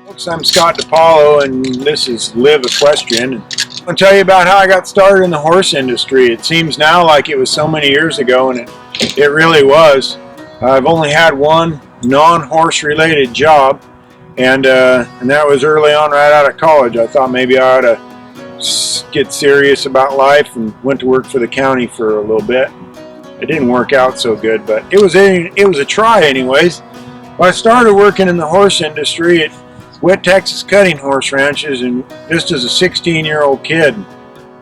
Folks, I'm Scott DePaolo, and this is Live Equestrian. I'm going to tell you about how I got started in the horse industry. It seems now like it was so many years ago, and it really was. I've only had one non-horse related job, and that was early on right out of college. I thought maybe I ought to get serious about life and went to work for the county for a little bit. It didn't work out so good, but it was a try anyways. Well, I started working in the horse industry at Wet Texas Cutting Horse Ranches, and just as a 16-year-old kid,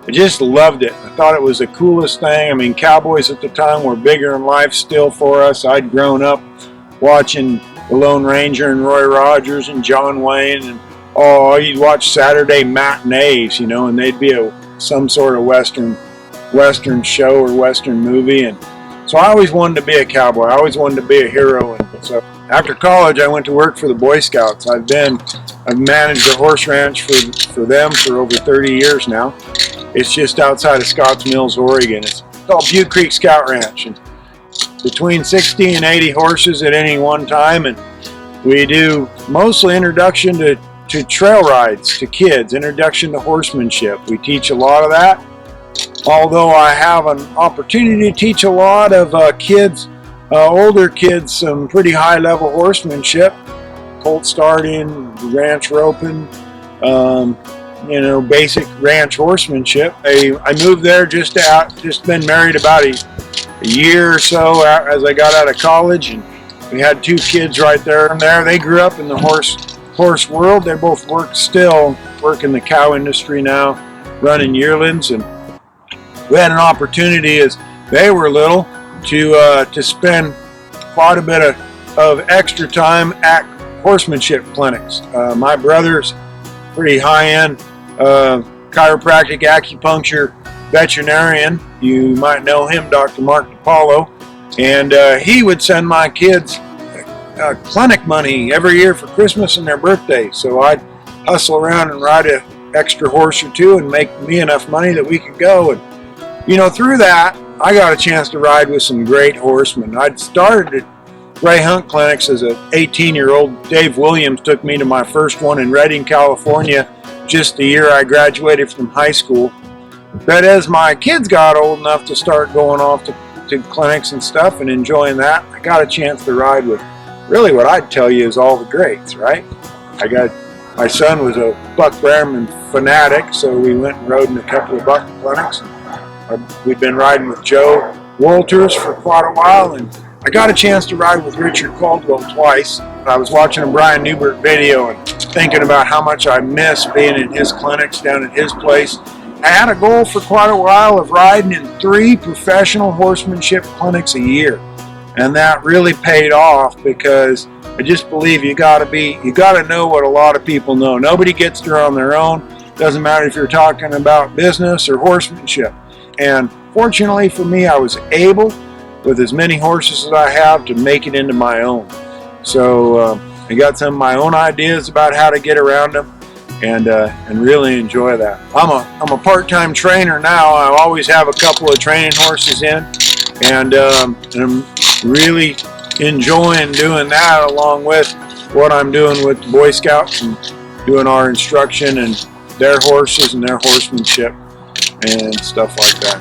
I just loved it. I thought it was the coolest thing. I mean, cowboys at the time were bigger in life still for us. I'd grown up watching the Lone Ranger and Roy Rogers and John Wayne, and you'd watch Saturday matinees, and they'd be some sort of Western show or Western movie, and so I always wanted to be a cowboy. I always wanted to be a hero, and so after college, I went to work for the Boy Scouts. I've managed a horse ranch for them for over 30 years now. It's just outside of Scotts Mills, Oregon. It's called Butte Creek Scout Ranch. And between 60 and 80 horses at any one time, and we do mostly introduction to trail rides to kids, introduction to horsemanship. We teach a lot of that. Although I have an opportunity to teach a lot of kids, older kids, some pretty high-level horsemanship, colt starting, ranch roping, basic ranch horsemanship. I moved there just been married about a year or so as I got out of college, and we had 2 kids right there and there. They grew up in the horse world. They both work in the cow industry now, running yearlings, and we had an opportunity as they were little to spend quite a bit of extra time at horsemanship clinics. My brother's pretty high-end chiropractic acupuncture veterinarian. You might know him, Dr. Mark DePaolo, and he would send my kids clinic money every year for Christmas and their birthday. So I'd hustle around and ride an extra horse or two and make me enough money that we could go. And through that, I got a chance to ride with some great horsemen. I'd started at Gray Hunt Clinics as an 18-year-old. Dave Williams took me to my first one in Redding, California, just the year I graduated from high school. But as my kids got old enough to start going off to clinics and stuff and enjoying that, I got a chance to ride with really what I'd tell you is all the greats, right? My son was a Buck Behrman fanatic, so we went and rode in a couple of Buck clinics. We'd been riding with Joe Walters for quite a while, and I got a chance to ride with Richard Caldwell twice. I was watching a Bryan Newberg video and thinking about how much I miss being in his clinics down at his place. I had a goal for quite a while of riding in 3 professional horsemanship clinics a year, and that really paid off because I just believe you got to know what a lot of people know. Nobody gets there on their own. Doesn't matter if you're talking about business or horsemanship. And fortunately for me, I was able, with as many horses as I have, to make it into my own. So I got some of my own ideas about how to get around them, and really enjoy that. I'm a part-time trainer now. I always have a couple of training horses in, and I'm really enjoying doing that along with what I'm doing with the Boy Scouts and doing our instruction and their horses and their horsemanship and stuff like that.